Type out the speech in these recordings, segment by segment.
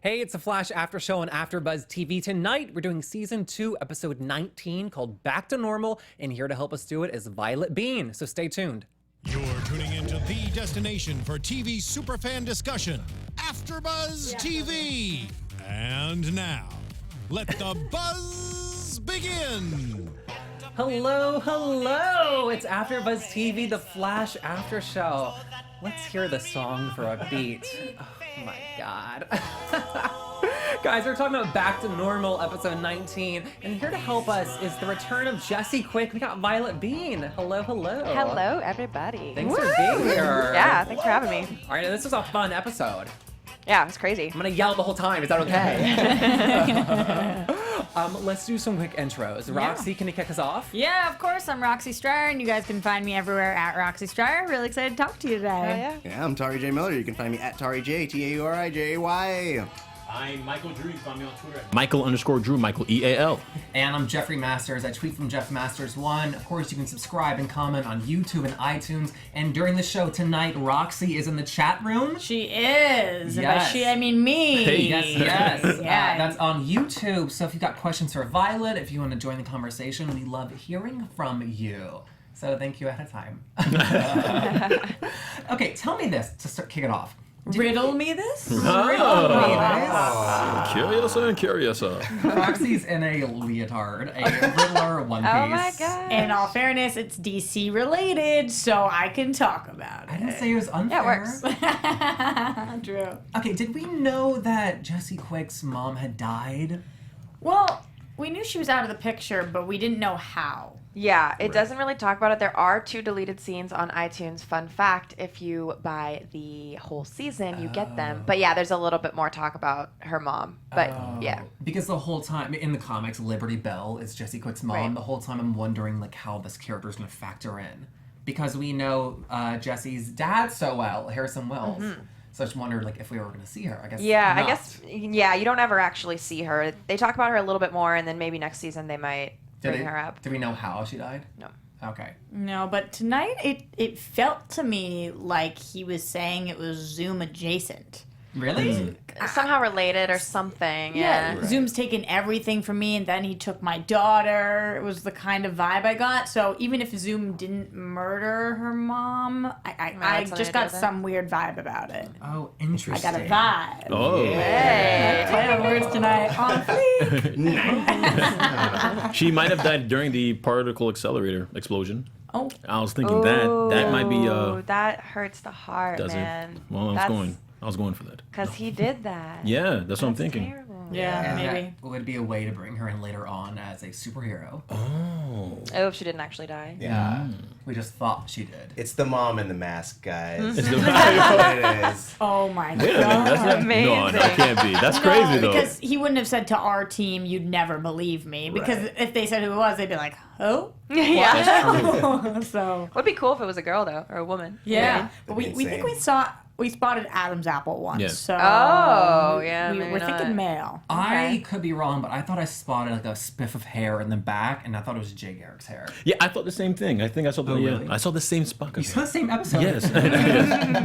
Hey, it's a Flash After Show on AfterBuzz TV. Tonight, we're doing Season 2, Episode 19, called Back to Normal, and here to help us do it is Violett Beane, so stay tuned. You're tuning into the destination for TV superfan discussion, AfterBuzz TV. And now, let the buzz begin. Hello, hello! It's AfterBuzz TV, the Flash After Show. Let's hear the song for a beat. Oh my god. Guys, we're talking about Back to Normal, episode 19, and here to help us is the return of Jessie Quick. We got Violett Beane. Hello, hello. Hello, everybody. Thanks for being here. Yeah, thanks for having me. All right, this was a fun episode. Yeah, it was crazy. I'm gonna yell the whole time. Is that okay? Let's do some quick intros. Roxy, can you kick us off? Yeah, of course. I'm Roxy Striar, and you guys can find me everywhere at Roxy Striar. Really excited to talk to you today. Yeah. Yeah, I'm Tauri Miller. You can find me at Tauri J, Taurijay. I'm Micheal Drew. You can find me on Twitter at Michael_Drew, Michael EAL. And I'm Jeffrey Masters. I tweet from Jeff Masters1. Of course, you can subscribe and comment on YouTube and iTunes. And during the show tonight, Roxy is in the chat room. She is. And by Yes. she, I mean me. Hey. Yes. Yeah. That's on YouTube. So if you've got questions for Violett, if you want to join the conversation, we love hearing from you. So thank you ahead of time. Okay, tell me this to kick it off. Riddle me this? Curiouser. Roxy's in a leotard, a Riddler one piece. Oh my god. In all fairness, it's DC related, so I can talk about it. I didn't say it was unfair. Yeah, it works. True. Okay, did we know that Jessie Quick's mom had died? Well, we knew she was out of the picture, but we didn't know how. Yeah, it doesn't really talk about it. There are 2 deleted scenes on iTunes. Fun fact, if you buy the whole season, you get them. But yeah, there's a little bit more talk about her mom. But yeah. Because the whole time, in the comics, Liberty Bell is Jessie Quick's mom. Right. The whole time I'm wondering like how this character is going to factor in. Because we know Jessie's dad so well, Harrison Wells. So I just wondered like if we were going to see her. I guess Yeah, not. I guess, yeah, you don't ever actually see her. They talk about her a little bit more, and then maybe next season they might bring her up. Do we know how she died? No. Okay. No, but tonight it felt to me like he was saying it was Zoom adjacent. Really? Somehow related or something. Yeah. Zoom's taken everything from me, and then he took my daughter. It was the kind of vibe I got. So even if Zoom didn't murder her mom, I that's just something got to do with it. some weird vibe about it. Oh, I interesting. got a vibe. Oh. Hey. Play on words tonight. On fleek. She might have died during the particle accelerator explosion. Oh, I was thinking that might be that hurts the heart, does man. it? Well, I was going for that. Because he did that. Yeah, that's what I'm thinking. Terrible. yeah, And maybe. that would be a way to bring her in later on as a superhero. Oh. I hope she didn't actually die. Yeah. We just thought she did. It's the mom in the mask, guys. It's the- It is. Oh my Wait a minute, that's god. not, Amazing. no, that can't be. That's crazy though. Because he wouldn't have said to our team, "You'd never believe me." Because Right. if they said who it was, they'd be like, "Oh." Yeah. That's true. So Would be cool if it was a girl though, or a woman. yeah, but That'd we be think insane. we spotted Adam's apple once. Yeah. So Oh, yeah, we're maybe not. thinking male. I could be wrong, but I thought I spotted like a spiff of hair in the back, and I thought it was Jay Garrick's hair. Yeah, I thought the same thing. I think I saw the really? I saw the same spot. You saw the same episode. Yes.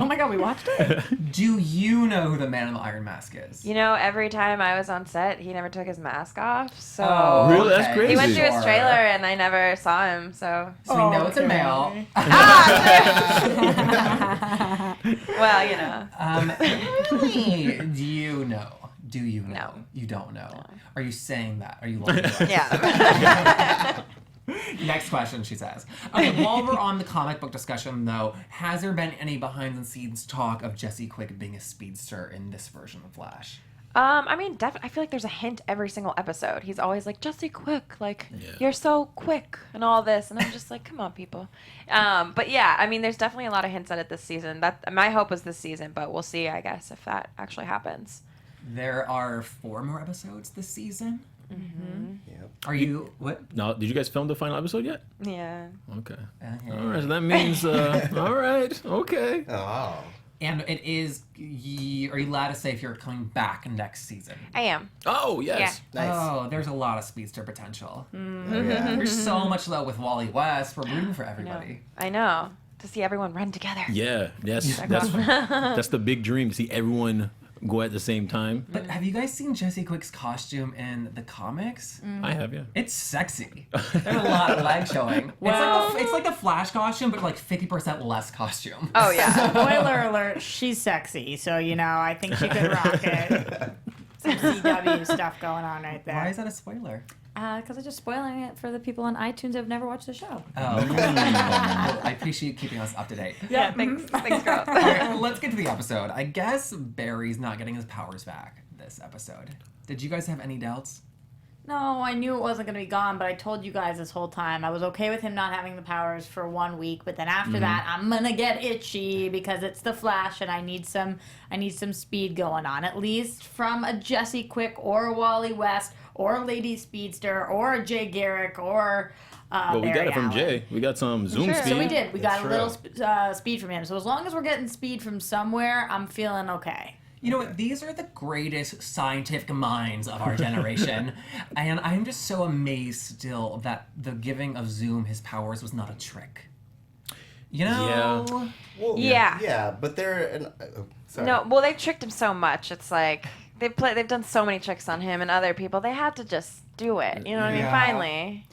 Oh my god, we watched it. Do you know who the man in the iron mask is? You know, every time I was on set, he never took his mask off. So Oh, Really? That's crazy. he went through Sure. his trailer and I never saw him. So So we know it's a male. well, you know. Do you know? Do you know? No. You don't know. Are you saying that? Are you lying? to us? Yeah. Next question, she says. Okay, while we're on the comic book discussion, though, has there been any behind-the-scenes talk of Jessie Quick being a speedster in this version of Flash? I mean, I feel like there's a hint every single episode. He's always like, Jessie Quick, like, you're so quick and all this. And I'm just like, come on, people. But yeah, I mean, there's definitely a lot of hints at it this season. That my hope was this season, but we'll see, I guess, if that actually happens. There are 4 more episodes this season. Yep. Are you what? Now, did you guys film the final episode yet? Yeah. Okay. Okay. All right, so that means, all right, okay. Oh. And it is. Are you allowed to say if you're coming back next season? I am. Oh, yes. Nice. Oh, there's a lot of speedster potential. Oh, yeah. There's so much though with Wally West. We're rooting for No. everybody. I know. To see everyone run together. Yeah, that's the big dream, to see everyone go at the same time. But have you guys seen Jesse Quick's costume in the comics? I have, yeah. It's sexy. There's a lot of leg showing. It's like the Flash costume, but like 50% less costume. Oh yeah. Spoiler alert, she's sexy, so I think she could rock it. Some CW stuff going on right there. Why is that a spoiler? Because I'm just spoiling it for the people on iTunes who have never watched the show. Oh. Well, I appreciate you keeping us up to date. Yeah. Thanks, girl. Okay, well, let's get to the episode. I guess Barry's not getting his powers back this episode. Did you guys have any doubts? No, I knew it wasn't going to be gone, but I told you guys this whole time I was okay with him not having the powers for 1 week, but then after that, I'm going to get itchy because it's the Flash and I need some speed going on, at least from a Jesse Quick or a Wally West or a Lady Speedster or a Jay Garrick or Well, we Barry got it from Allen. Jay. We got some Zoom Sure. speed. So we did. We got a That's little speed from him. So as long as we're getting speed from somewhere, I'm feeling okay. You know what? These are the greatest scientific minds of our generation. And I'm just so amazed still that the giving of Zoom his powers was not a trick. You know? Yeah. Well, Yeah. Yeah, but they're... sorry. No, well, they tricked him so much. It's like they've done so many tricks on him and other people. They had to just do it. You know what I mean? Yeah. Finally.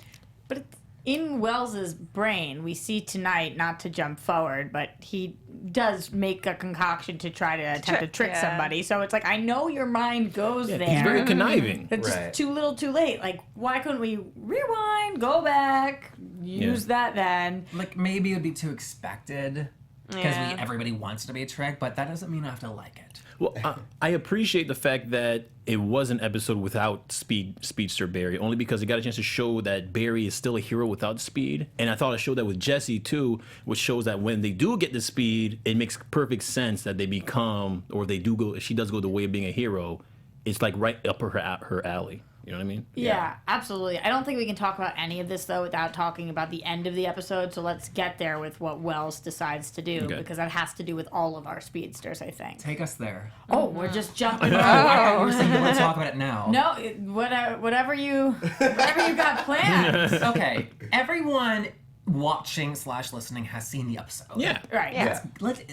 But it's in Wells's brain, we see tonight, not to jump forward, but he does make a concoction to try to attempt to trick yeah. somebody. So it's like, I know your mind goes there. He's very conniving. It's Right. just too little too late. Like, why couldn't we rewind, go back, use that then? Like, maybe it would be too expected. Because Yeah. everybody wants to be a trick, but that doesn't mean I have to like it. Well, I appreciate the fact that it was an episode without Speedster Barry, only because it got a chance to show that Barry is still a hero without speed. And I thought it showed that with Jesse too, which shows that when they do get the speed, it makes perfect sense that they become, or they do go, she does go the way of being a hero. It's like right up her alley. You know what I mean? Yeah, absolutely. I don't think we can talk about any of this, though, without talking about the end of the episode. So let's get there with what Wells decides to do, Okay. because that has to do with all of our speedsters, I think. Take us there. Oh, we're just jumping. I was thinking, let's talk about it now. No, whatever you got planned. Okay, everyone watching / listening has seen the episode. Yeah. Right. Yeah.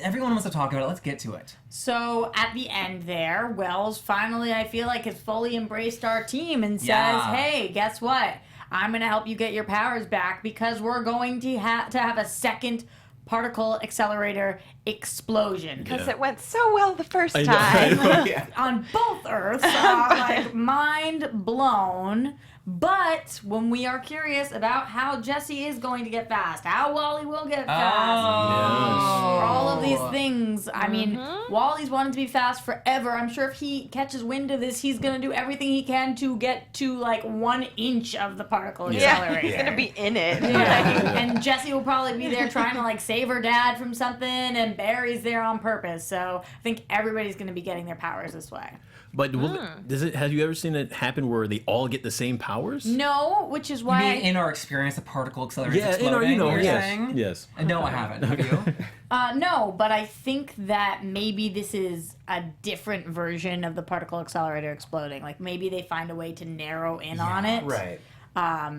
Everyone wants to talk about it. Let's get to it. So at the end there, Wells finally, I feel like, has fully embraced our team and says, Yeah. hey, guess what? I'm going to help you get your powers back because we're going to have a second particle accelerator explosion. Because it went so well the first I know, I time. know. Yeah. On both Earths, like mind blown. But when we are curious about how Jesse is going to get fast, how Wally will get fast, all of these things. I mean, Wally's wanted to be fast forever. I'm sure if he catches wind of this, he's going to do everything he can to get to like 1 inch of the particle Yeah, accelerator. he's gonna be in it. And Jesse will probably be there trying to like save her dad from something, and Barry's there on purpose. So I think everybody's going to be getting their powers this way. But have you ever seen it happen where they all get the same powers? No, which is You why. mean in our experience, the particle accelerator Yeah, in our, exploding? You're yes. saying? Yes. No, I haven't. Have you? No, but I think that maybe this is a different version of the particle accelerator exploding. Like maybe they find a way to narrow in on it. Right.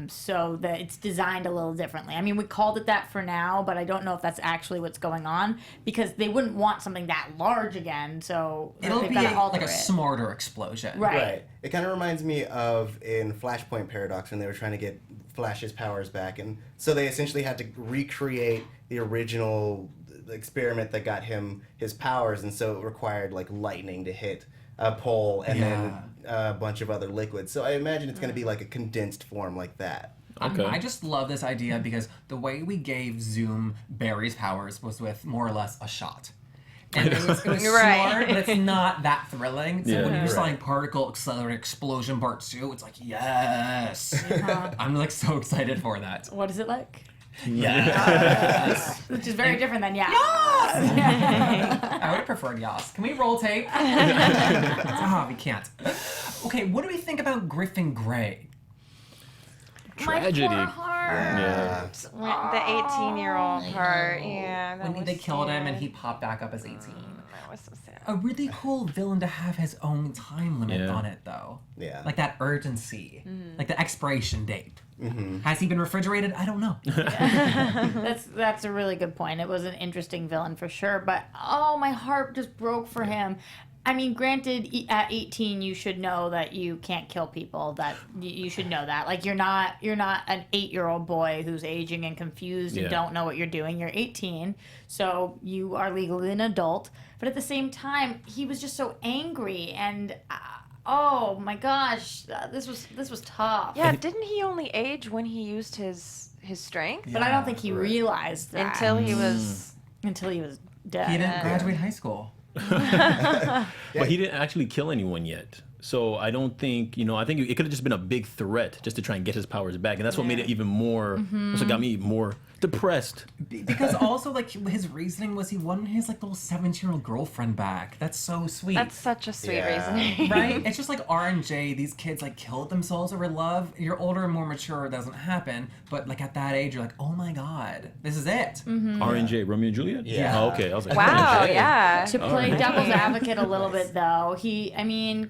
So that it's designed a little differently. I mean, we called it that for now, but I don't know if that's actually what's going on because they wouldn't want something that large again. So It'll they've be gotta alter like a it. smarter explosion. Right. It kind of reminds me of in Flashpoint Paradox when they were trying to get Flash's powers back, and so they essentially had to recreate the original experiment that got him his powers, and so it required like lightning to hit a pole and then a bunch of other liquids. So I imagine it's going to be like a condensed form like that. Okay. I just love this idea because the way we gave Zoom Barry's powers was with more or less a shot. And it was Right. smart, but it's not that thrilling. So Yeah. when you're Right. selling Particle Accelerator Explosion Part 2, it's like, yes! I'm like so excited for that. What is it like? Yes! Which is very different than yeah. I would have preferred Yas. Can we roll tape? We can't. Okay, what do we think about Griffin Grey? Tragedy. My poor heart. Yeah. The 18-year-old part. Yeah. That When was they killed him sad. and he popped back up as 18. That was so sad. A really cool villain to have his own time limit Yeah. on it, though. Yeah. Like that urgency. Mm-hmm. Like the expiration date. Has he been refrigerated? I don't know. That's a really good point. It was an interesting villain for sure, but oh, my heart just broke for him. I mean, granted, at 18, you should know that you can't kill people. That you should know that. Like, you're not an 8-year-old boy who's aging and confused and don't know what you're doing. You're 18, so you are legally an adult. But at the same time, he was just so angry and. Oh my gosh, this was tough. Yeah, didn't he only age when he used his strength? But I don't think he realized that Until he was dead. He didn't graduate high school. But he didn't actually kill anyone yet. So I don't think, I think it could have just been a big threat just to try and get his powers back. And that's what made it even more, that's what got me more depressed. Because also, like, his reasoning was he wanted his, like, little 17-year-old girlfriend back. That's so sweet. That's such a sweet reasoning. Right? It's just like R and J, these kids, like, killed themselves over love. You're older and more mature, it doesn't happen. But, like, at that age, you're like, oh my god, this is it. R&J, Romeo and Juliet? Yeah. Oh, okay. I was like, Wow, R&J. yeah. To play devil's advocate a little bit, though,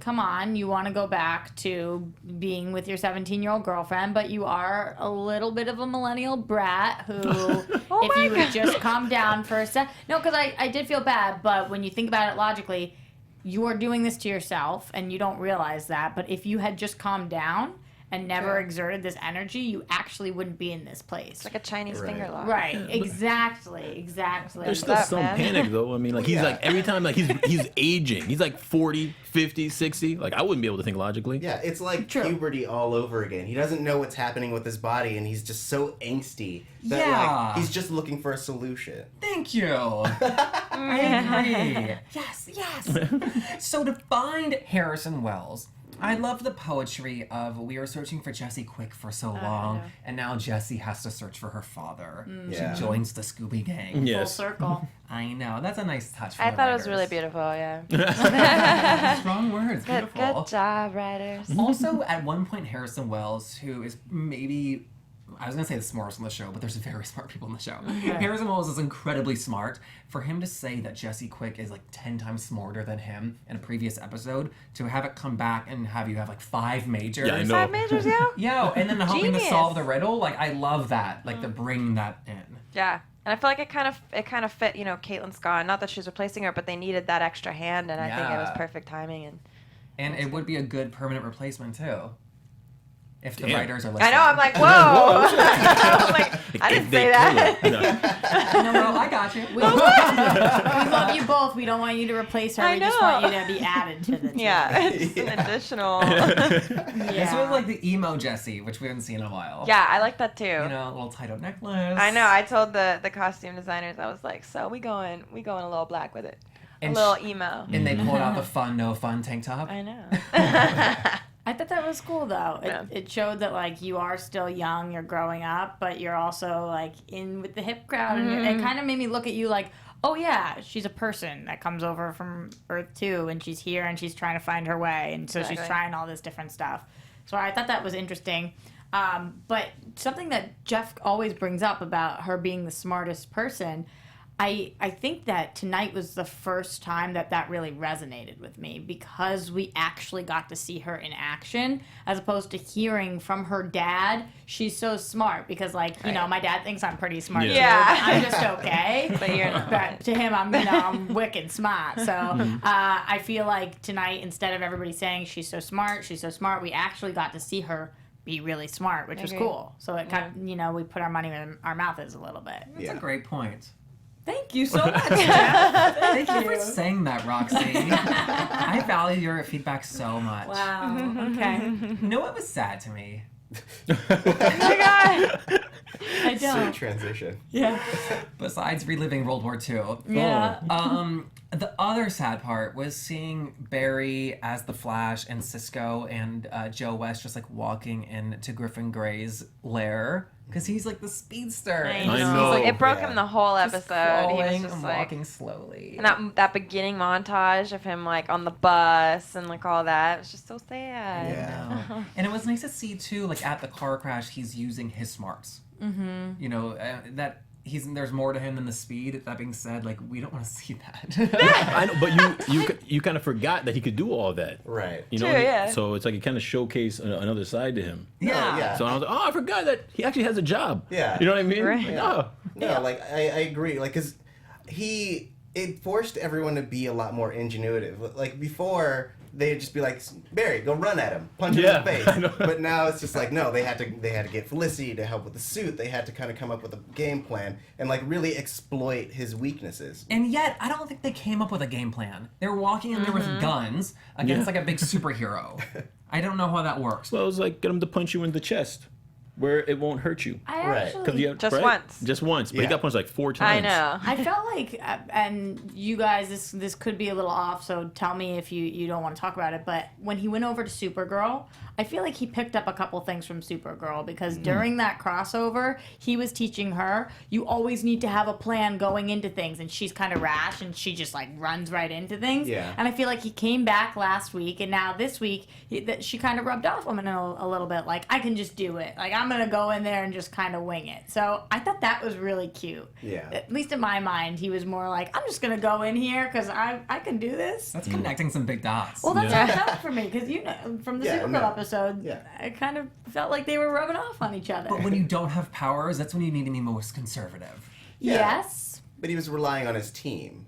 come on, you want to go back to being with your 17-year-old girlfriend, but you are a little bit of a millennial brat who, if you would just calm down for a sec. No, because I did feel bad, but when you think about it logically, you are doing this to yourself, and you don't realize that. But if you had just calmed down and never exerted this energy, you actually wouldn't be in this place. It's like a Chinese finger lock. Right, exactly. There's still some panic though. I mean, like he's like every time like he's aging. He's like 40, 50, 60. Like I wouldn't be able to think logically. Yeah, it's like puberty all over again. He doesn't know what's happening with his body, and he's just so angsty that like he's just looking for a solution. Thank you. I agree. Yes. So to find Harrison Wells, I love the poetry of we were searching for Jessie Quick for so long, and now Jessie has to search for her father. Yeah. She joins the Scooby Gang. Yes. Full circle. I know. That's a nice touch for I the thought it was writers. really beautiful, yeah. Strong words. Beautiful. Good job, writers. Also, at one point, Harrison Wells, who is maybe, I was going to say the smartest on the show, but there's very smart people on the show. Harrison Wells is incredibly smart. For him to say that Jessie Quick is like 10 times smarter than him in a previous episode, to have it come back and have you have like 5 majors. Yeah, I know. 5 majors, yeah? Yo, and then helping to Genius. solve the riddle. Like, I love that. Like, to bring that in. Yeah. And I feel like it kind of fit, Caitlin's gone. Not that she's replacing her, but they needed that extra hand, and I think it was perfect timing. And it would be a good permanent replacement, too. If the Damn. writers are listening. I know, I'm like, whoa! I'm like, I didn't say that. No, girl, I got you. We love you both. We don't want you to replace her. I We just know. want you to be added to the team. Yeah, it's an additional. This was like the Emo Jessie, which we haven't seen in a while. Yeah, I like that too. You know, a little tied-up necklace. I know. I told the costume designers, I was like, so we going a little black with it, And a little emo. And they pulled out the fun, no fun tank top. I know. I thought that was cool, though. Yeah. It showed that, like, you are still young, you're growing up, but you're also, like, in with the hip crowd. And it kind of made me look at you like, oh, yeah, she's a person that comes over from Earth 2, and she's here, and she's trying to find her way, and so she's trying all this different stuff. So I thought that was interesting. But something that Jeff always brings up about her being the smartest person, I think that tonight was the first time that really resonated with me, because we actually got to see her in action as opposed to hearing from her dad. She's so smart because, like, my dad thinks I'm pretty smart too. Yeah. I'm just okay. But you're not. But to him, I'm wicked smart. So I feel like tonight, instead of everybody saying she's so smart, we actually got to see her be really smart, which was cool. So it kind of, we put our money in our mouths a little bit. That's a great point. Thank you so much, Jeff. Thank you for saying that, Roxy. I value your feedback so much. Wow. Okay. You know what was sad to me? Oh my god. I Sweet don't. transition. Yeah. Besides reliving World War II. Yeah. The other sad part was seeing Barry as the Flash and Cisco and Joe West just like walking into Griffin Gray's lair. Because he's like the speedster. I I know. know. It broke him the whole Just episode. He was crawling just and like, walking slowly. and that beginning montage of him like on the bus and like all that, it was just so sad. Yeah. And it was nice to see too, like at the car crash, he's using his smarts. Mm-hmm. You know, that there's more to him than the speed. That being said, like we don't want to see that. I know, but you kind of forgot that he could do all that. Right. You know, True, yeah. So it's like it kind of showcased another side to him. Yeah. So I was like, oh, I forgot that he actually has a job. Yeah. You know what I mean? Right. Like, Yeah. oh. No, like I agree. Like, cause he it forced everyone to be a lot more ingenuitive. Like before, they'd just be like, Barry, go run at him, punch him in the face. But now it's just like, no, they had to get Felicity to help with the suit. They had to kind of come up with a game plan and like really exploit his weaknesses. And yet, I don't think they came up with a game plan. They were walking in there with guns against like a big superhero. I don't know how that works. Well, it was like get him to punch you in the chest, where it won't hurt you. I Right. actually Just once. Just once, but he Yeah. got punched like 4 times. I know. I felt like, and you guys, this could be a little off, so tell me if you don't want to talk about it, but when he went over to Supergirl, I feel like he picked up a couple things from Supergirl, because during that crossover, he was teaching her, you always need to have a plan going into things, and she's kind of rash, and she just like runs right into things. Yeah. And I feel like he came back last week, and now this week, she kind of rubbed off on him a little bit, like, I can just do it. Like, I'm going to go in there and just kind of wing it. So I thought that was really cute. Yeah. At least in my mind, he was more like, I'm just gonna go in here because I can do this. That's connecting some big dots. Well, that's what it felt for me, because from the Yeah, Supergirl no. episode, Yeah. I kind of felt like they were rubbing off on each other. But when you don't have powers, that's when you need to be most conservative. Yes. But he was relying on his team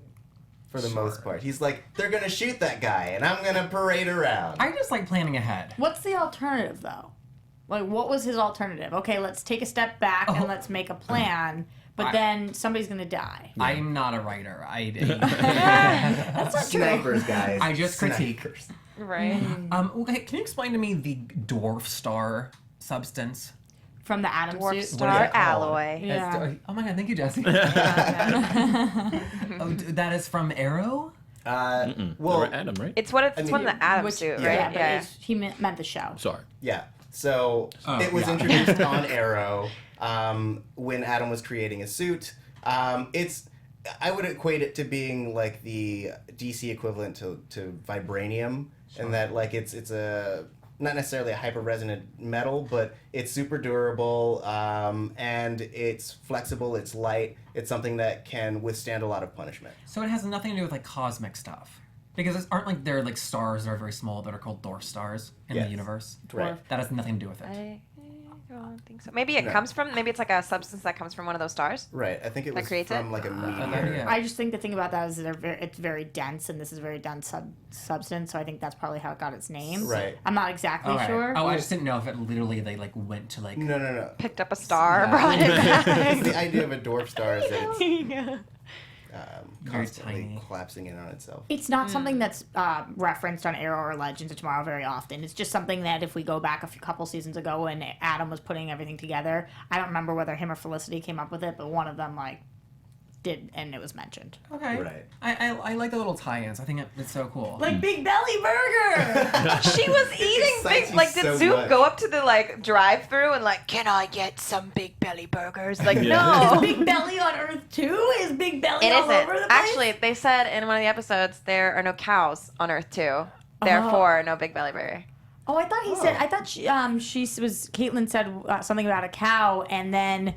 for the most part. He's like, they're gonna shoot that guy, and I'm gonna parade around. I just like planning ahead. What's the alternative, though? Like, what was his alternative? Okay, let's take a step back and let's make a plan, but then somebody's gonna die. I'm not a writer. That's not true. Snipers, guys. I just critique. Snipers. Right. Okay, can you explain to me the dwarf star substance? From the Atom Dwarf suit. Star called? Alloy. Yeah. Oh my god, thank you, Jesse. That is from Arrow? Well, Or Adam, right? It's what it's I mean, from the Atom Which- suit, yeah, right? but he meant the show. Sorry. yeah. So Oh, it was yeah. introduced on Arrow when Adam was creating a suit. I would equate it to being like the DC equivalent to vibranium, and that like it's a not necessarily a hyper resonant metal, but it's super durable, and it's flexible, it's light, it's something that can withstand a lot of punishment. So it has nothing to do with like cosmic stuff. Because aren't like there like stars that are very small that are called dwarf stars in the Yes. universe? Right. That has nothing to do with it. I don't think so. Maybe it No. comes from, maybe it's like a substance that comes from one of those stars. Right, I think it That was creates it? from like a yeah. meteor. I just think the thing about that is it's very dense, and this is a very dense substance, so I think that's probably how it got its name. Right. I'm not exactly Okay. sure. Oh, I just didn't know if it literally they like went to like. No. Picked up a star, brought it back. The idea of a dwarf star is that it's Yeah. Very constantly tiny. collapsing in on itself. It's not something that's referenced on Arrow or Legends of Tomorrow very often. It's just something that if we go back a couple seasons ago when Adam was putting everything together, I don't remember whether him or Felicity came up with it, but one of them like did, and it was mentioned. Okay. Right. I like the little tie-ins. I think it's so cool. Like Big Belly Burger. She was eating excites big, you like, did so Zoom much. go up to the, like, drive-through and, like, can I get some Big Belly burgers? Like, Is no. Big Belly on Earth too? Is Big Belly It all isn't. over the place? Actually, they said in one of the episodes there are no cows on Earth too. Therefore, no Big Belly burger. Oh, I thought he said. I thought she was. Caitlin said something about a cow, and then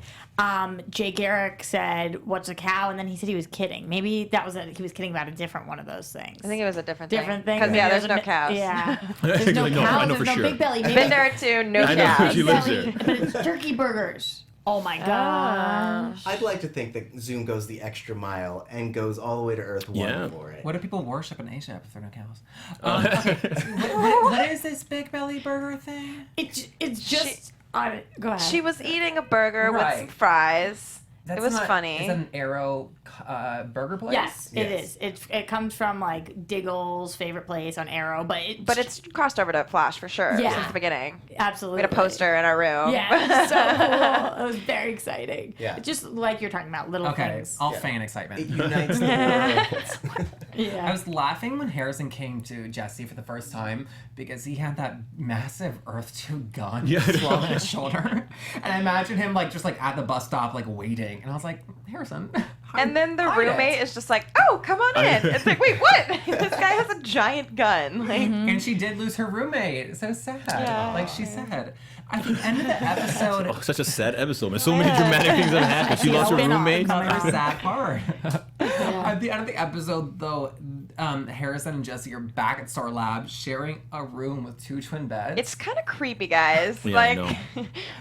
Jay Garrick said, "What's a cow?" And then he said he was kidding. Maybe that was he was kidding about a different one of those things. I think it was a different thing. Because, Maybe yeah, there's no a- cows. Yeah, there's no Like, no, I cows. know There's for no sure. Big Belly. Maybe Been there too, no I know, cows. she lives Belly, there. but it's turkey burgers. Oh my gosh. I'd like to think that Zoom goes the extra mile and goes all the way to Earth Yeah. one for it. What do people worship in Asia if there are no cows? Okay. What is this Big Belly burger thing? It's just. Go ahead. She was eating a burger with Right. some fries. That's it was not- funny. Is that an Arrow burger place? Yes, it Yes. is. It comes from like Diggle's favorite place on Arrow, but It's crossed over to Flash for sure Yeah. since the beginning. absolutely We had a poster in our room. Yeah, it was so cool. It was very exciting. Yeah. Just like you're talking about little Okay, things. all Yeah. fan It excitement. unites the world. Yeah. I was laughing when Harrison came to Jesse for the first time because he had that massive Earth 2 gun slung on his shoulder. And I imagine him like just like at the bus stop like waiting. And I was like, Harrison. And then the hide roommate it. is just like, "Oh, come on in." It's like, wait, what? This guy has a giant gun. Like, And she did lose her roommate. So sad. Yeah. Like she said. At the end of the episode, Oh, such a sad episode, man. So many dramatic things that happened. She lost her Spin-off. roommate. another sad part. At the end of the episode, though, Harrison and Jessie are back at Star Lab sharing a room with 2 twin beds. It's kind of creepy, guys. Yeah, I like,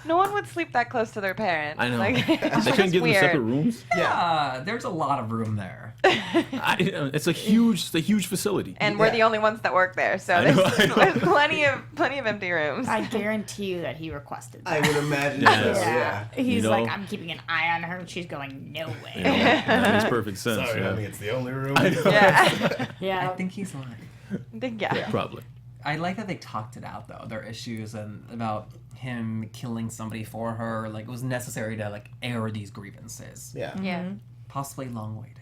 no one would sleep that close to their parents. I know. Like, They it's couldn't give them weird. separate rooms. yeah, there's a lot of room there. It's a huge facility. And we're the only ones that work there, so I know, there's, I know. there's plenty of empty rooms. I guarantee you that he requested I that. would imagine Yes. so, yeah. He's You like, know? I'm keeping an eye on her, and she's going nowhere. You know, that makes perfect sense. Sorry, yeah. honey, it's the only room. Yeah. Yeah. I think he's lying. Yeah. Probably. I like that they talked it out though, their issues and about him killing somebody for her. Like it was necessary to like air these grievances. Yeah. Yeah. Possibly long-awaited.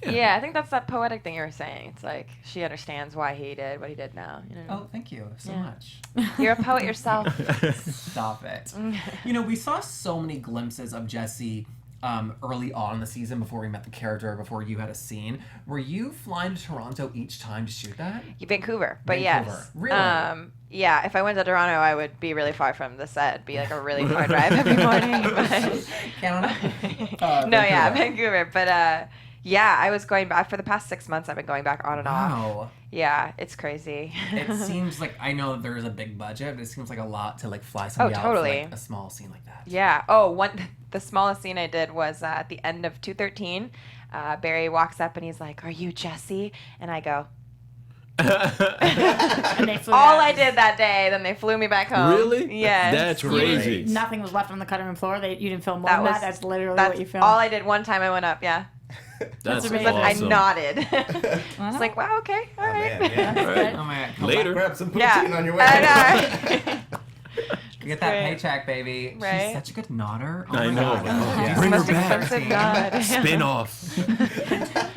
Yeah, I think that's that poetic thing you were saying. It's like she understands why he did what he did now. You know? Oh, thank you so Yeah. much. You're a poet yourself. Stop it. You know, we saw so many glimpses of Jessie early on in the season before we met the character, before you had a scene. Were you flying to Toronto each time to shoot that? Vancouver, but Vancouver. yes. Really? Yeah, if I went to Toronto, I would be really far from the set. It'd be like a really far drive every morning. But Canada? no, yeah, Vancouver. Vancouver. But yeah, I was going back for the past 6 months. I've been going back on and off. Wow. Yeah, it's crazy. It seems like, I know there's a big budget, but it seems like a lot to like fly somebody out totally. for like a small scene like that. Yeah. Oh, the smallest scene I did was at the end of 213. Barry walks up and he's like, "Are you Jessie?" And I go, And they flew all out. I did that day. Then they flew me back home. Really? Yes. That's crazy. Nothing was left on the cutting room floor. You didn't film more That than was- that. That's literally That's what you filmed. all I did. One time I went up. Yeah. That's amazing. But I awesome. nodded. It's like, wow, okay, all Oh, right. man, yeah. All right. Oh my god. Come Later. Grab some poutine Yeah. on your way. I know. Get that Great. paycheck, baby. Right? She's such a good nodder. Oh I my know. God. Yeah. Bring her Most back. expensive nod. Spin off.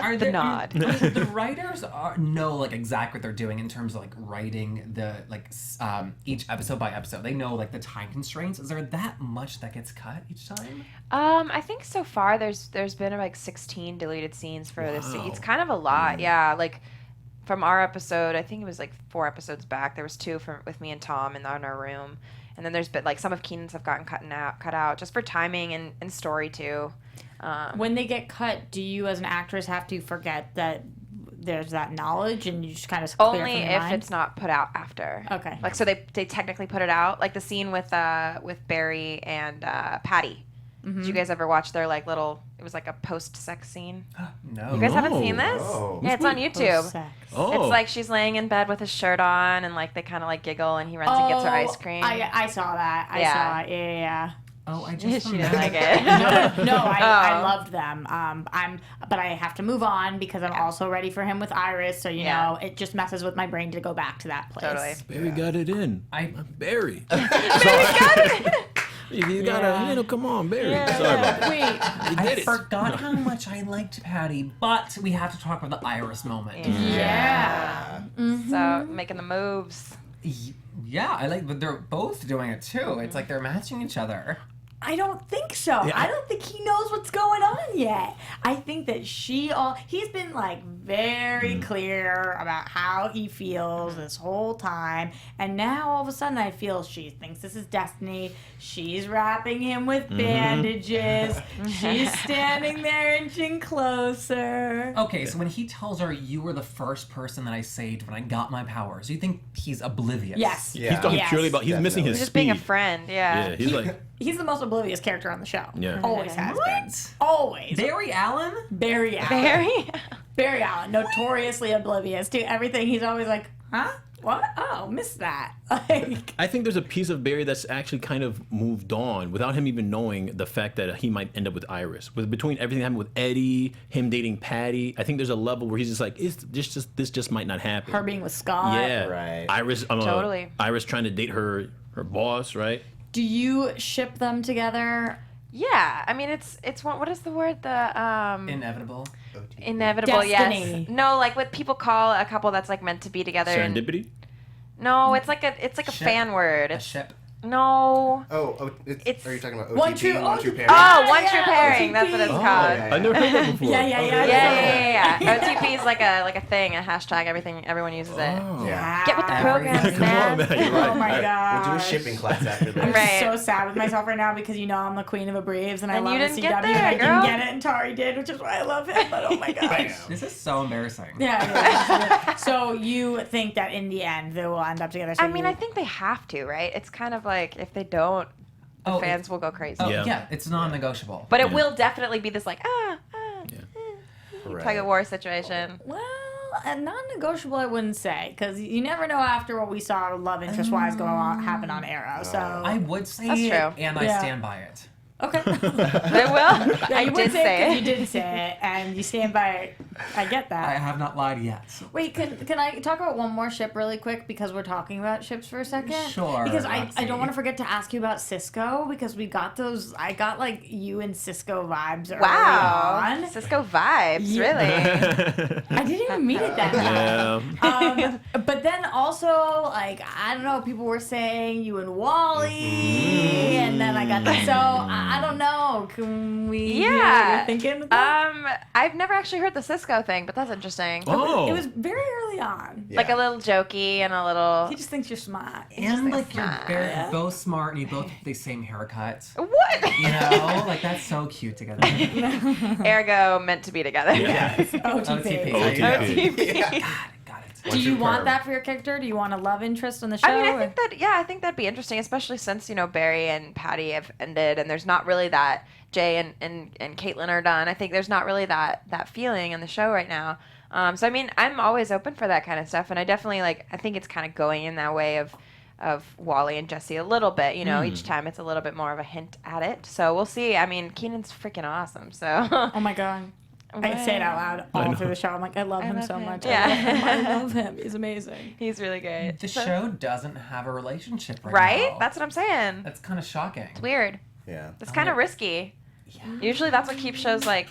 Are The nod. The writers know like exactly what they're doing in terms of like writing the each episode by episode. They know like the time constraints. Is there that much that gets cut each time? I think so far there's been like 16 deleted scenes for this. Wow. It's kind of a lot, yeah. Like from our episode, I think it was like 4 episodes back. There was 2 with me and Tom in our room, and then there's been like some of Keenan's have gotten cut out just for timing and story too. When they get cut, do you as an actress have to forget that there's that knowledge and you just kind of clear it Only from your if mind? it's not put out after. Okay. Like so they technically put it out. Like the scene with Barry and Patty. Did you guys ever watch their like little? It was like a post-sex scene. No. You guys haven't No. seen this? Oh. Yeah, it's on YouTube. Sex. Oh. It's like she's laying in bed with his shirt on, and like they kind of like giggle, and he runs and gets her ice cream. I saw that. I Yeah. saw it. Yeah. Oh, I she just didn't like it. No, I Oh. loved them. But I have to move on because I'm also ready for him with Iris. So you Yeah. know, it just messes with my brain to go back to that place. Totally. Barry got it in. Barry. You gotta, come on, Barry. Sorry about that. Wait. You I did it. forgot how much I liked Patty, but we have to talk about the Iris moment. Yeah. So making the moves. Yeah, I like, but they're both doing it too. It's like they're matching each other. I don't think so. Yeah. I don't think he knows what's going on yet. I think that he's been like very clear about how he feels this whole time. And now all of a sudden I feel she thinks this is destiny. She's wrapping him with bandages. She's standing there inching closer. Okay, so when he tells her, "You were the first person that I saved when I got my powers," you think he's oblivious? Yes. Yeah. He's talking Yes. purely about, he's missing his Just speed. being a friend, yeah. Yeah, he's like, He's the most oblivious character on the show. Yeah. Always has been. What? Always. Barry Allen? Barry Allen. Very. Barry Allen, notoriously oblivious to everything. He's always like, huh? What? Oh, missed that. Like, I think there's a piece of Barry that's actually kind of moved on without him even knowing the fact that he might end up with Iris. With between everything that happened with Eddie, him dating Patty, I think there's a level where he's just like, this just might not happen. her being with Scott. Yeah. Right. Iris. Totally. Iris trying to date her boss, right? Do you ship them together? Yeah, I mean it's one. What is the word? The Inevitable. inevitable. Destiny. Yes. No, like what people call a couple that's like meant to be together. Serendipity. No, it's like a Ship. fan word. A It's ship. No. It's, are you talking about OTP? One True Pairing? Oh, one yeah, true pairing. OTP. That's what it's called. yeah. I never heard that before. Yeah. OTP is like a thing, a hashtag. Everyone uses it. Yeah. Get with the programs, Come on, man. man. You're right. Oh my god. We'll do a shipping class after this. I'm Right. so sad with myself right now because I'm the queen of the Braves and I And love you the didn't CW get and there, I girl. didn't get it and Tauri did, which is why I love him. But oh my gosh. This is so embarrassing. Yeah. So you think that in the end they will end up together? So I mean, I think they have to, right? It's kind of like if they don't, the fans will go crazy. Oh, Yeah. yeah, it's non-negotiable. But it Yeah. will definitely be this like Right. tug of war situation. Well, non-negotiable, I wouldn't say, because you never know after what we saw love interest-wise going on happen on Arrow. So I would say That's it, true. and I Yeah. stand by it. okay. They will. I you would did say say it. it. You did say it, and you stand by it. I get that. I have not lied yet. Wait, can I talk about one more ship really quick because we're talking about ships for a second? Sure, Because I Roxy. don't want to forget to ask you about Cisco because we got those. I got like you and Cisco vibes early Wow. on. Cisco vibes, Yeah. really. I didn't even mean it that way. Yeah. But then also, like, I don't know, people were saying you and Wally, and then I got that. So I don't know. Can we hear what Yeah. you're thinking with that? I've never actually heard the Cisco thing, but that's interesting. Oh. It was very early on. Like a little jokey and a little. He just thinks you're smart. And like you're Yeah. both smart, and you both have the same haircut. What? You know, like that's so cute together. Ergo meant to be together. Yes. OTP. OTP. Got it. Do you want that for your character? Do you want a love interest on the show? I mean, I or- think that I think that'd be interesting, especially since Barry and Patty have ended, and there's not really that Jay and Caitlin are done. I think there's not really that feeling in the show right now. So I mean, I'm always open for that kind of stuff, and I definitely I think it's kind of going in that way of Wally and Jesse a little bit. Each time it's a little bit more of a hint at it. So we'll see. I mean, Keenan's freaking awesome. So. Oh my god. I say it out loud all through the show. I'm like, I love him love so him. much. Yeah. I love him. He's amazing. He's really great. The show doesn't have a relationship right Right? now. That's what I'm saying. That's kind of shocking. It's weird. Yeah. It's kind of risky. Usually that's what keeps shows go.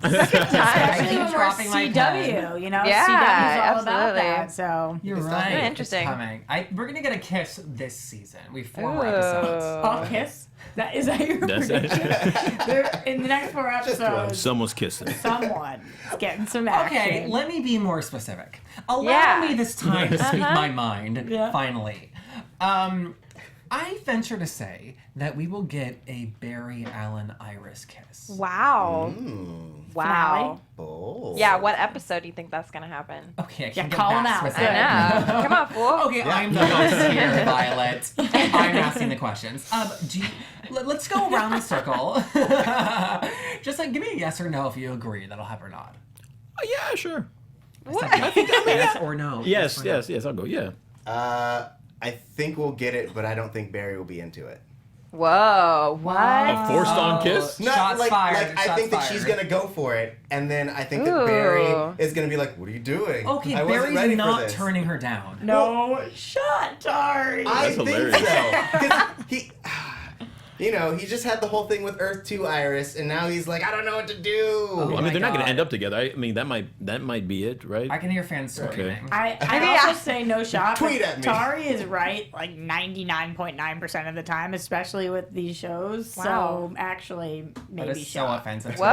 Especially keep when we're dropping my CW, pen. Yeah, CW's all about absolutely. that. So You're It's right. really interesting. It's coming. We're gonna get a kiss this season. We have 4 more Ooh. episodes. I'll kiss. Is that your That's prediction? In the next 4 episodes, Someone's kissing. someone is getting some action. Okay, let me be more specific. Allow Yeah. me this time to speak my mind, Yeah. finally. I venture to say that we will get a Barry Allen Iris kiss. Wow. Wow. Bold. Yeah, what episode do you think that's going to happen? Okay, I Yeah, can get call him that out. specific. I know. Come on, fool. Okay, I'm the host here, Violett. I'm asking the questions. Let's go around the circle. Just give me a yes or no if you agree that'll happen or not. Yeah, sure. What? Yes or no? Yes, or no. yes, I'll go. Yeah. I think we'll get it, but I don't think Barry will be into it. Whoa, what? A forced on kiss? Not Shots like, fired. I shots think that fired. she's gonna go for it, and then I think that Ooh. Barry is gonna be like, "What are you doing? Okay, I wasn't ready Barry's for not this." turning her down. No shot, Tari. I That's think hilarious. so. 'Cause he just had the whole thing with Earth 2 Iris, and now he's like, I don't know what to do. I mean, my they're not going God. to end up together. I mean, that might be it, right? I can hear fans screaming. I Yeah. also say no shot. Tweet but at me. Tari is right like 99.9% of the time, especially with these shows. Wow. So actually, That maybe is so shot. offensive. Whoa.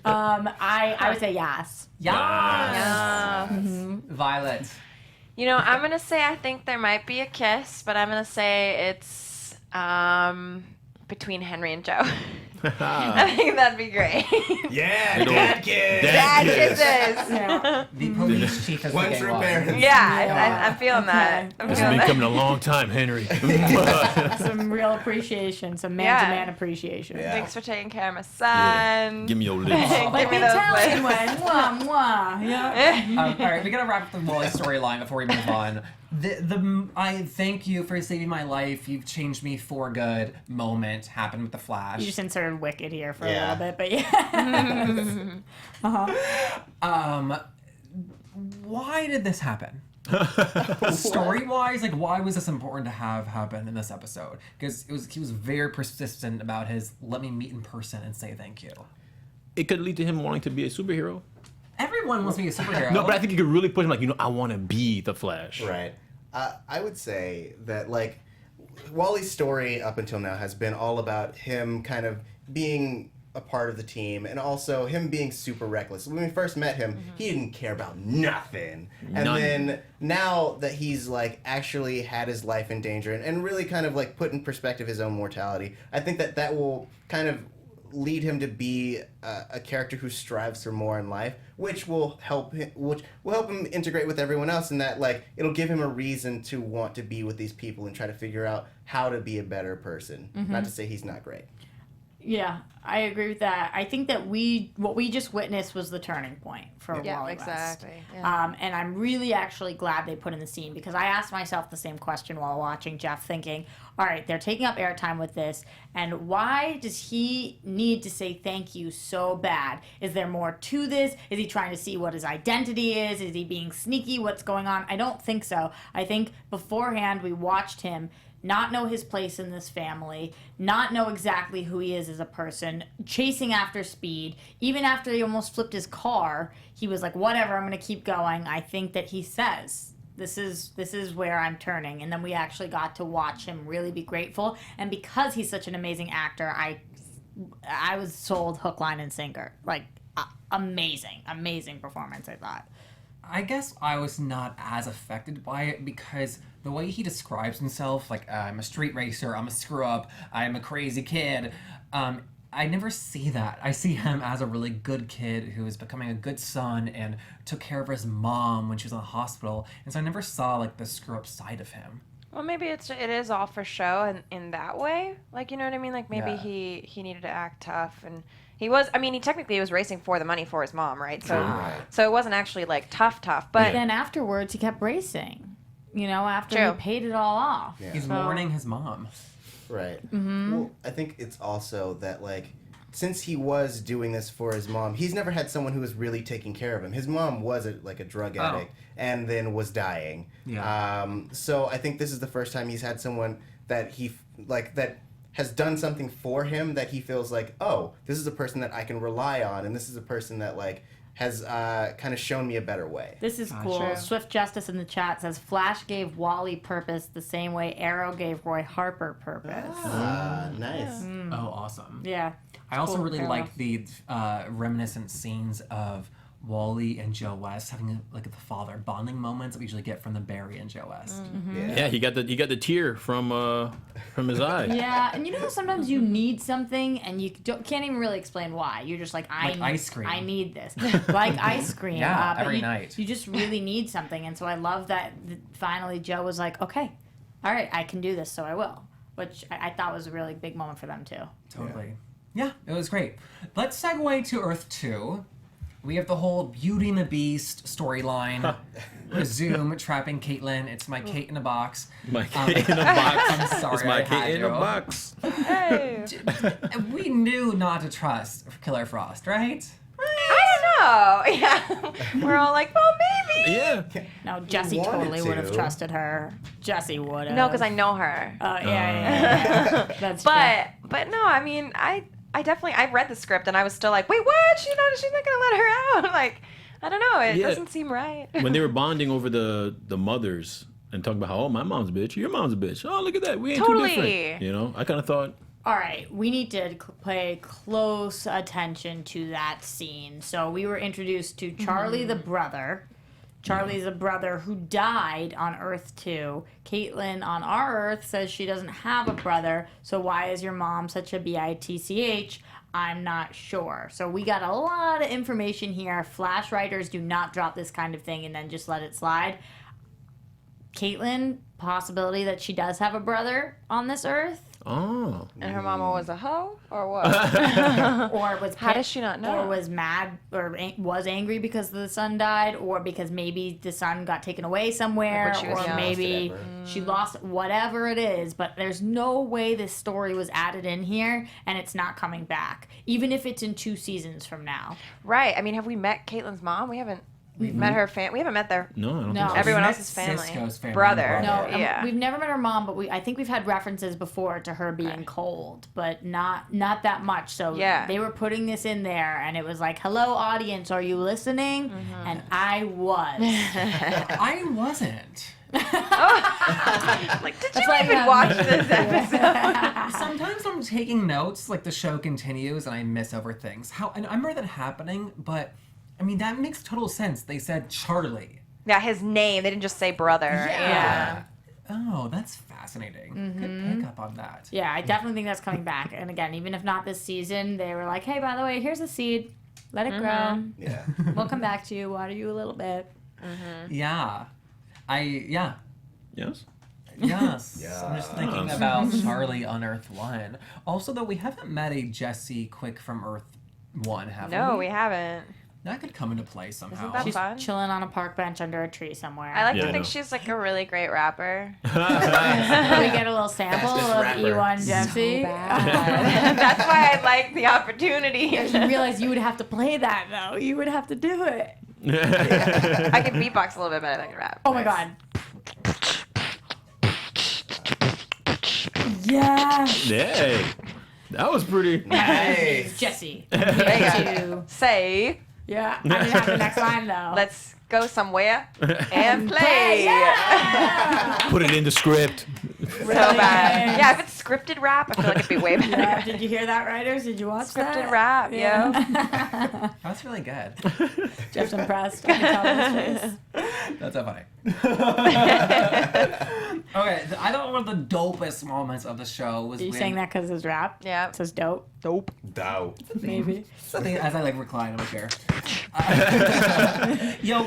I would say yes. Yes. Yeah. Violett. I'm going to say I think there might be a kiss, but I'm going to say it's between Henry and Joe. I think that'd be great. Yeah, Little dad kid. Dad kisses. Yeah. The police chief is One the gay true one. parent. Yeah, I'm feeling that. Okay. I'm This has feeling been that. coming a long time, Henry. Some real appreciation, some man-to-man appreciation. Yeah. Thanks for taking care of my son. Give me your lips. Give Like me the those Italian lips. one. Mwah, mwah. Yeah. All right, we gotta wrap up the Wally storyline before we move on. I thank you for saving my life. You've changed me for good. Moment happened with the Flash. You just inserted Wicked here for Yeah. a little bit, but yeah. Why did this happen? Story-wise, why was this important to have happen in this episode? Because he was very persistent about his let me meet in person and say thank you. It could lead to him wanting to be a superhero. Everyone wants to be a superhero. No, but I think it could really push him, I want to be the Flash. Right. I would say that, Wally's story up until now has been all about him kind of being a part of the team, and also him being super reckless. When we first met him, he didn't care about nothing. And then now that he's like actually had his life in danger and really kind of like put in perspective his own mortality, I think that will kind of lead him to be a character who strives for more in life, which will help him integrate with everyone else, and that like it'll give him a reason to want to be with these people and try to figure out how to be a better person. Not to say he's not great. Yeah, I agree with that. I think that what we just witnessed was the turning point for Wally West. Exactly. Yeah. And I'm really actually glad they put in the scene, because I asked myself the same question while watching Jeff, thinking, all right, they're taking up airtime with this, and why does he need to say thank you so bad? Is there more to this? Is he trying to see what his identity is? Is he being sneaky? What's going on? I don't think so. I think beforehand we watched him not know his place in this family, not know exactly who he is as a person, chasing after Speed. Even after he almost flipped his car, he was like, whatever, I'm going to keep going. I think that he says, this is where I'm turning. And then we actually got to watch him really be grateful. And because he's such an amazing actor, I was sold hook, line, and sinker. Like, amazing performance, I thought. I guess I was not as affected by it because the way he describes himself, like, I'm a street racer, I'm a screw-up, I'm a crazy kid, I never see that. I see him as a really good kid who is becoming a good son and took care of his mom when she was in the hospital, and so I never saw, like, the screw-up side of him. Well, maybe it is all for show and in that way. Like, you know what I mean? Like, maybe Yeah. he needed to act tough, and he technically was racing for the money for his mom, right? So it wasn't actually, like, tough, but Then afterwards, he kept racing. After True. he paid it all off. Yeah. He's mourning his mom. Right. Well, I think it's also that, like, since he was doing this for his mom, he's never had someone who was really taking care of him. His mom was a drug addict and then was dying. Yeah. So I think this is the first time he's had someone that that has done something for him that he feels like, oh, this is a person that I can rely on, and this is a person that, like, has kind of shown me a better way. This is cool. True. Swift Justice in the chat says Flash gave Wally purpose the same way Arrow gave Roy Harper purpose. Nice. Oh, awesome. Yeah. I also Cool really parallel. like the reminiscent scenes of Wally and Joe West having like the father bonding moments that we usually get from the Barry and Joe West. Yeah, he got the tear from his eye. Yeah, and sometimes you need something and you can't even really explain why. You're just like, ice cream. I need this. Like ice cream. Yeah, but every night. You just really need something. And so I love that finally Joe was like, okay, all right, I can do this, so I will. Which I thought was a really big moment for them, too. Totally. Yeah, it was great. Let's segue to Earth 2. We have the whole Beauty and the Beast storyline. Resume trapping Caitlin. It's my Kate in a box. My Kate in a box. I'm sorry. It's my I had Kate in a to. box. hey. We knew not to trust Killer Frost, right? I don't know. Yeah. We're all like, well, maybe. Yeah. No, Jesse wanted totally would have to. trusted her. Jesse would have. No, because I know her. Yeah. That's true. But no, I mean, I definitely, I read the script and I was still like, wait, what? She's not gonna let her out. Like, I don't know. It Yeah. doesn't seem right. When they were bonding over the mothers and talking about how, oh, my mom's a bitch, your mom's a bitch. Oh, look at that. We ain't Totally. too different. I kind of thought, All right, we need to pay close attention to that scene. So we were introduced to Charlie the brother. Charlie's a brother who died on Earth 2. Caitlin on our Earth says she doesn't have a brother, so why is your mom such a bitch? I'm not sure. So we got a lot of information here. Flash writers do not drop this kind of thing and then just let it slide. Caitlin, possibility that she does have a brother on this Earth? oh. And her mama was a hoe, or what? Or was How does she not know? Or was mad, or was angry because the son died, or because maybe the son got taken away somewhere, Like when she was or young. maybe Lost it she lost whatever it is. But there's no way this story was added in here, and it's not coming back, even if it's in 2 seasons from now. Right. I mean, have we met Caitlin's mom? We haven't. We've met her we haven't met their No, I don't No. think so. everyone Met else's family. Cisco's family Brother. and No, brother. Yeah. we've never met her mom, but I think we've had references before to her being cold, but not that much. So Yeah. they were putting this in there, and it was like, "Hello, audience, are you listening?" And I was. I wasn't. Like, did That's you why even you watch have- this episode? Sometimes I'm taking notes, like the show continues, and I miss over things. And I remember that happening, but I mean that makes total sense. They said Charlie. Yeah, his name. They didn't just say brother. Yeah. Oh, that's fascinating. Good pickup on that. Yeah, I definitely think that's coming back. And again, even if not this season, they were like, "Hey, by the way, here's a seed. Let it grow. Yeah. We'll come back to you. Water you a little bit." Yeah. Yes. Yes. Yeah. I'm just thinking about Charlie on Earth 1. Also, though, we haven't met a Jessie Quick from Earth 1, have we? No, we haven't. That could come into play somehow. Isn't that She's fun? chilling on a park bench under a tree somewhere. I like Yeah, to I think know. she's like a really great rapper. Can we get a little sample Fastest of rapper. E1 Jessie? That's why I like the opportunity. You realize you would have to play that, though. You would have to do it. I can beatbox a little bit better than I can rap. Oh my god. Yeah. Hey, that was pretty. Hey. Jessie. There you go. Say, Yeah. I didn't have the next line, though. let's go somewhere and play. play, yeah. Put it in the script. So bad. Yeah, if it's scripted rap, I feel like it'd be way better. Yeah, did you hear that, writers? Did you watch that? Scripted rap, yo. That's really good. Jeff's impressed. I can tell by his face. That's so funny. Okay, I thought one of the dopest moments of the show was Are you when... saying that because his rap? Yeah. It says dope. Dope. Dow. Maybe. Something as I like recline on my chair. Yo.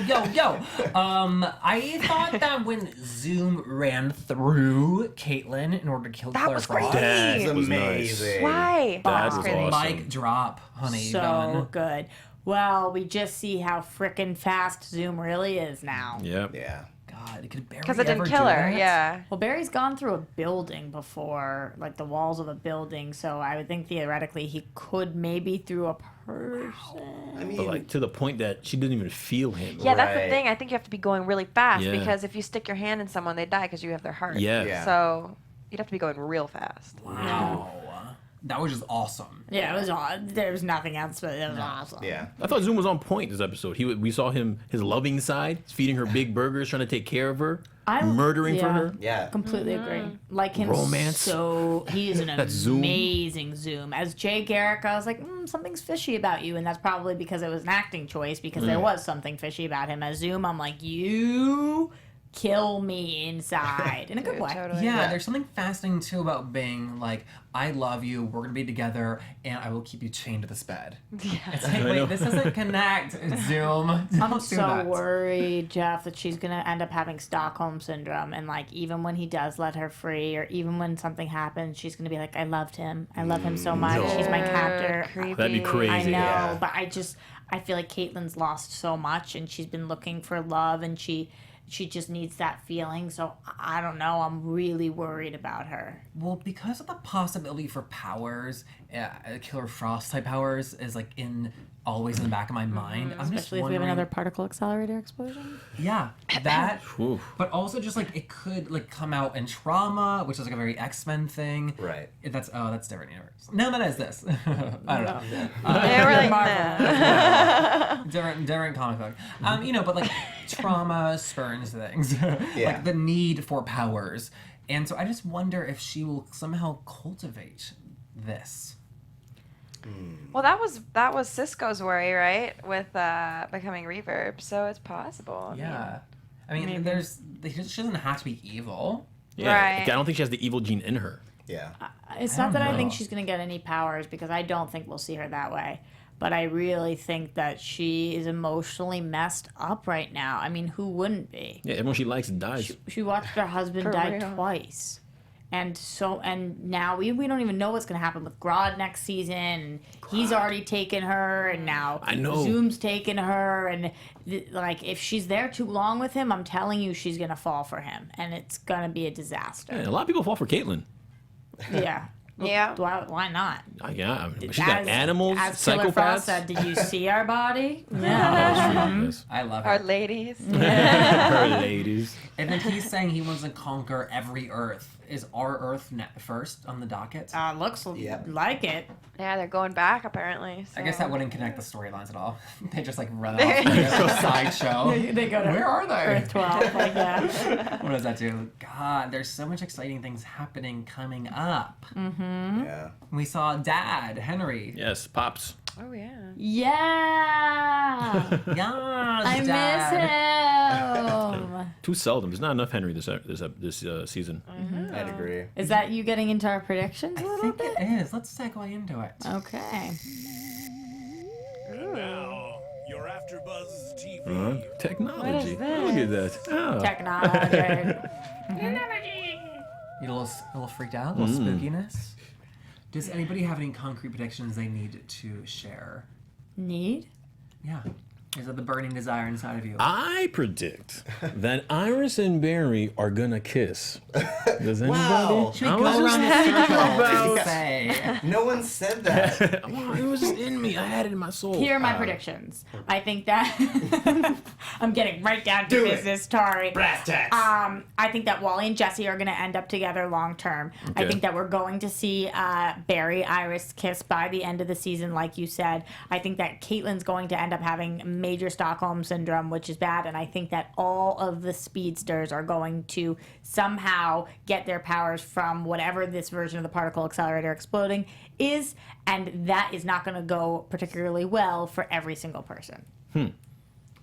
I thought that when Zoom ran through Caitlyn in order to kill That Killer was Frost, crazy. That's That was amazing. Why? That That's was crazy. awesome. mic drop, honey. So Done. good. Well, we just see how frickin' fast Zoom really is now. Yep. Yeah. God, could Barry Because it ever didn't do kill her, that? yeah. Well, Barry's gone through a building before, like the walls of a building, so I would think theoretically he could maybe through a person. I mean, But like to the point that she didn't even feel him. Yeah, that's the Right. thing. I think you have to be going really fast Yeah. because if you stick your hand in someone, they die because you have their heart. Yeah. Yeah. So you'd have to be going real fast. Wow. That was just awesome. Yeah, it was odd. There was nothing else, but it was awesome. yeah. I thought Zoom was on point this episode. We saw his loving side, feeding her big burgers, trying to take care of her, murdering for yeah. her. Yeah. Completely agree. Like him Romance. so he is an That's Zoom. amazing Zoom. As Jay Garrick, I was like, something's fishy about you, and that's probably because it was an acting choice because there was something fishy about him. As Zoom, I'm like, you kill me inside in a good way. Totally. Yeah, there's something fascinating too about being like, I love you, we're gonna be together, and I will keep you chained to this bed. Yeah. It's like, wait, this doesn't connect, Zoom. I'm Don't do so that. worried, Jeff, that she's gonna end up having Stockholm syndrome, and like even when he does let her free, or even when something happens, she's gonna be like, "I loved him. I love him so much. He's my captor." Creepy. That'd be crazy. I know, Yeah. but I feel like Caitlyn's lost so much, and she's been looking for love, and she just needs that feeling. So I don't know. I'm really worried about her. Well, because of the possibility for powers, Killer Frost type powers is like always in the back of my mind. I'm just Especially if we have wondering- another particle accelerator explosion. Yeah, that. Oof. But also just like it could like come out in trauma, which is like a very X-Men thing. Right. That's different universe. No, that is this. I don't know. Yeah, we're like, nah. Different comic book. But like trauma spurns things. Yeah. Like the need for powers. And so I just wonder if she will somehow cultivate this. Well, that was Cisco's worry, right? With becoming Reverb, so it's possible. Yeah. I mean, she doesn't have to be evil. Yeah. Right. Like, I don't think she has the evil gene in her. Yeah. It's I not that don't I think know. she's going to get any powers because I don't think we'll see her that way. But I really think that she is emotionally messed up right now. I mean, who wouldn't be? Yeah, everyone she likes dies. She watched her husband For die real. twice. And now we don't even know what's going to happen with Grodd next season. And he's already taken her, and now I know. Zoom's taken her. And like, if she's there too long with him, I'm telling you, she's going to fall for him. And it's going to be a disaster. Yeah, a lot of people fall for Caitlyn. Yeah. Yeah. Why not? Yeah, I mean, she got animals, As Killer Frost psychopaths. said, did you see our body? Yes. I love Our it. ladies. Her ladies. And then he's saying he wants to conquer every Earth. Is our Earth first on the docket? Looks Yep. like it. Yeah, they're going back apparently. I guess so- that wouldn't connect the storylines at all. They just like run off and go sideshow. They go to Where are they? Earth 12, like that. What does that do? God, there's so much exciting things happening coming up. Yeah. We saw Dad, Henry. Yes, Pops. Oh yeah. Yeah. Yes, I Dad. miss him. Too seldom. There's not enough Henry this season. I'd agree. Is that you getting into our predictions a I little think bit? it is. Let's segue into it. Okay. And now, your AfterBuzz TV. Technology. What is Look at that. Oh. Technology. You a little freaked out? A little spookiness? Does anybody have any concrete predictions they need to share? Need? Yeah. Is that the burning desire inside of you? I predict that Iris and Barry are gonna kiss. Does anybody? Wow. Should we I go was just around the thinking circle about- and say? No one said that. Well, it was just in me. I had it in my soul. Here are my predictions. I think that I'm getting right down to Do it. business, Tauri. Brass tacks. I think that Wally and Jesse are going to end up together long term. I Okay. think that we're going to see Barry Iris kiss by the end of the season, like you said. I think that Caitlyn's going to end up having major Stockholm syndrome, which is bad. And I think that all of the speedsters are going to somehow get their powers from whatever this version of the particle accelerator exploding is. And that is not going to go particularly well for every single person.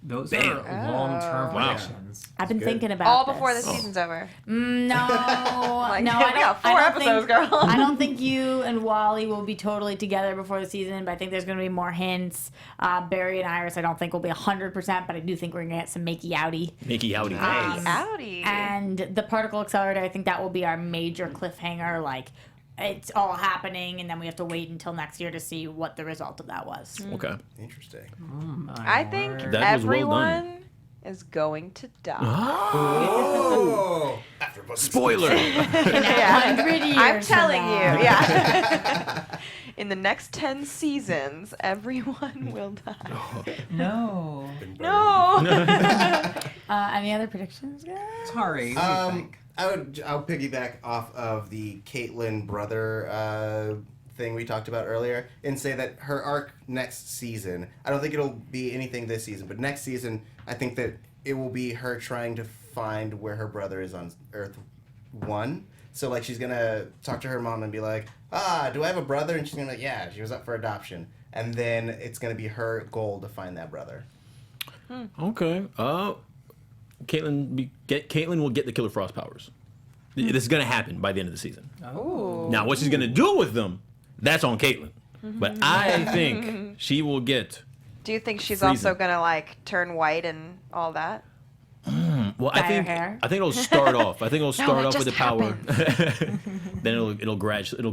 Those Bam. are long-term Wow. predictions. I've been Good. thinking about All this. before the season's over. No, Like, no, we I don't. got 4 I don't episodes, think, girl. I don't think you and Wally will be totally together before the season, but I think there's going to be more hints. Barry and Iris, I don't think will be 100%, but I do think we're going to get some makey outy. Mickey Howdy. Howdy. And the particle accelerator, I think that will be our major cliffhanger. Like, it's all happening, and then we have to wait until next year to see what the result of that was. Okay. Interesting. I think That was well done. everyone is going to die. Oh! AfterBuzz. Spoiler. Yeah. 100 years I'm from telling you, now. yeah. In the next 10 seasons, everyone will die. No. No. Any other predictions, guys? Tari, what do you think? I'll piggyback off of the Caitlyn brother thing we talked about earlier and say that her arc next season, I don't think it'll be anything this season, but next season I think that it will be her trying to find where her brother is on Earth 1. So like she's gonna talk to her mom and be like, do I have a brother? And she's gonna be like, yeah, she was up for adoption. And then it's gonna be her goal to find that brother. Okay. Caitlyn will get the Killer Frost powers. This is gonna happen by the end of the season. Ooh. Now, what she's gonna do with them, that's on Caitlyn. But I think she will get. Do you think she's Freezing. also gonna like turn white and all that? Well, Dye I her think hair? it'll start off. I think it'll start it off with the just power. Then it'll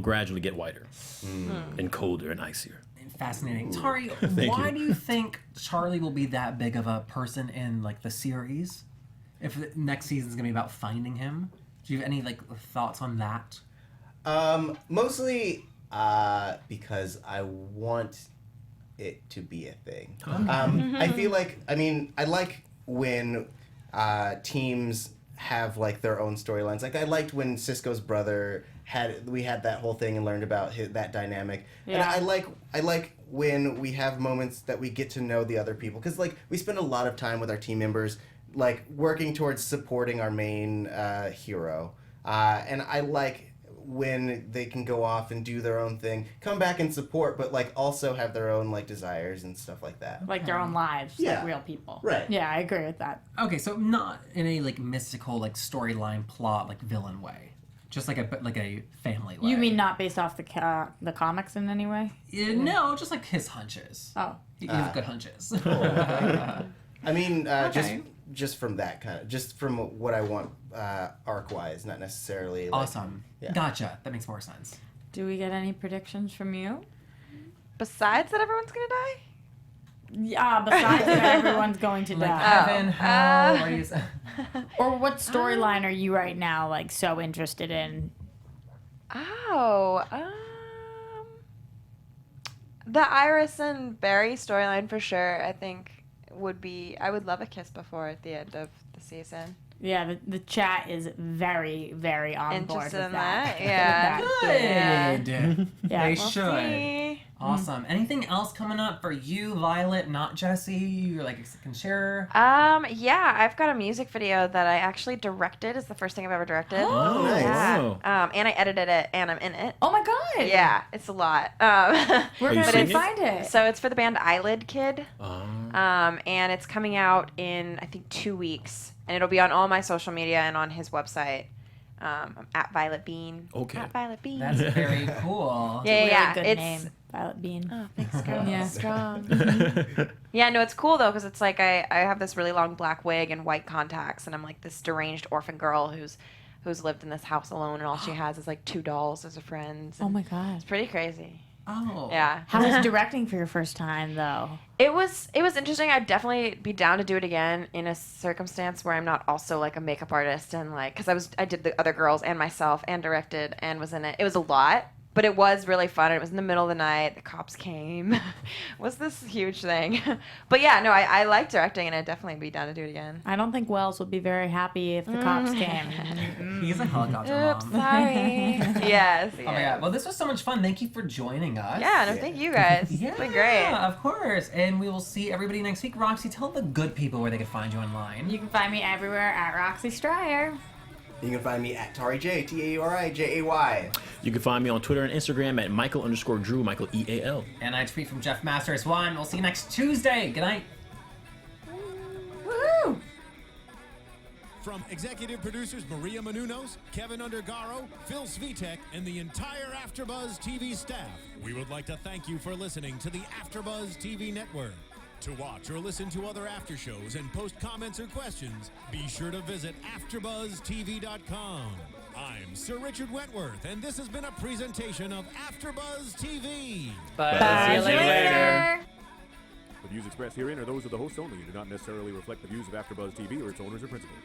gradually get whiter and colder and icier. Fascinating. Tari, Thank why you. do you think Charlie will be that big of a person in like the series? If the next season's gonna be about finding him, do you have any like thoughts on that? Mostly because I want it to be a thing. I feel like, I like when teams have like their own storylines. Like I liked when Cisco's brother we had that whole thing and learned about that dynamic. And Yeah. I like when we have moments that we get to know the other people, because like we spend a lot of time with our team members, like working towards supporting our main hero. And I like when they can go off and do their own thing, come back and support, but like also have their own like desires and stuff like that. Like their own lives, Yeah. like real people. Right. Yeah, I agree with that. Okay, so not in a like mystical like storyline plot like villain way, just like a family way. You mean not based off the comics in any way? No, just like his hunches. Oh. He has good hunches. I mean, Okay. just from that kind of, just from what I want arc-wise, not necessarily. Like, Awesome. Yeah. Gotcha. That makes more sense. Do we get any predictions from you? Besides that, everyone's gonna die. Yeah, besides that, everyone's going to Like die. heaven, hell, are you? Or what storyline are you right now like so interested in? Oh, the Iris and Barry storyline for sure. I think would be. I would love a kiss before at the end of the season. Yeah, the chat is very, very on board with Interested in that. that? Yeah. Good. Yeah. They We'll should. see. Awesome. Anything else coming up for you, Violett, not Jessie? You're like, can share? Yeah, I've got a music video that I actually directed. It's the first thing I've ever directed. Oh, nice. Yeah. And I edited it, and I'm in it. Oh my god. Yeah, it's a lot. Where you can we singing? find it? So it's for the band Eyelid Kid. And it's coming out in, I think, 2 weeks. And it'll be on all my social media and on his website. I'm at Violett Beane. Okay. At Violett Beane. That's very cool. yeah, Really yeah. good It's name, Violett Beane. Oh, thanks, girl. Yeah. Strong. Yeah, no, it's cool though, because it's like I have this really long black wig and white contacts, and I'm like this deranged orphan girl who's lived in this house alone, and all she has is like 2 dolls as her friends. Oh and my god. it's pretty crazy. Oh. Yeah. How was directing for your first time though? It was interesting. I'd definitely be down to do it again in a circumstance where I'm not also like a makeup artist and like, because I did the other girls and myself and directed and was in it. It was a lot, but it was really fun. It was in the middle of the night. The cops came. It was this huge thing. But yeah, no, I like directing, and I'd definitely be down to do it again. I don't think Wells would be very happy if the cops came. He's a helicopter Oops, mom. sorry. Yes. Oh my god. Well, this was so much fun. Thank you for joining us. Yeah, no, thank you guys. Yeah, It's been great. of course. And we will see everybody next week. Roxy, tell the good people where they can find you online. You can find me everywhere at Roxy Striar. You can find me at Tauri J, TauriJay. You can find me on Twitter and Instagram at Micheal_Drew, Michael EAL. And I tweet from Jeff Masters 1. We'll see you next Tuesday. Good night. Woo! From executive producers Maria Menounos, Kevin Undergaro, Phil Svitek, and the entire AfterBuzz TV staff, we would like to thank you for listening to the AfterBuzz TV network. To watch or listen to other after shows and post comments or questions, be sure to visit AfterBuzzTV.com. I'm Sir Richard Wentworth, and this has been a presentation of AfterBuzz TV. Bye. See you later. The views expressed herein are those of the hosts only and do not necessarily reflect the views of AfterBuzz TV or its owners or principals.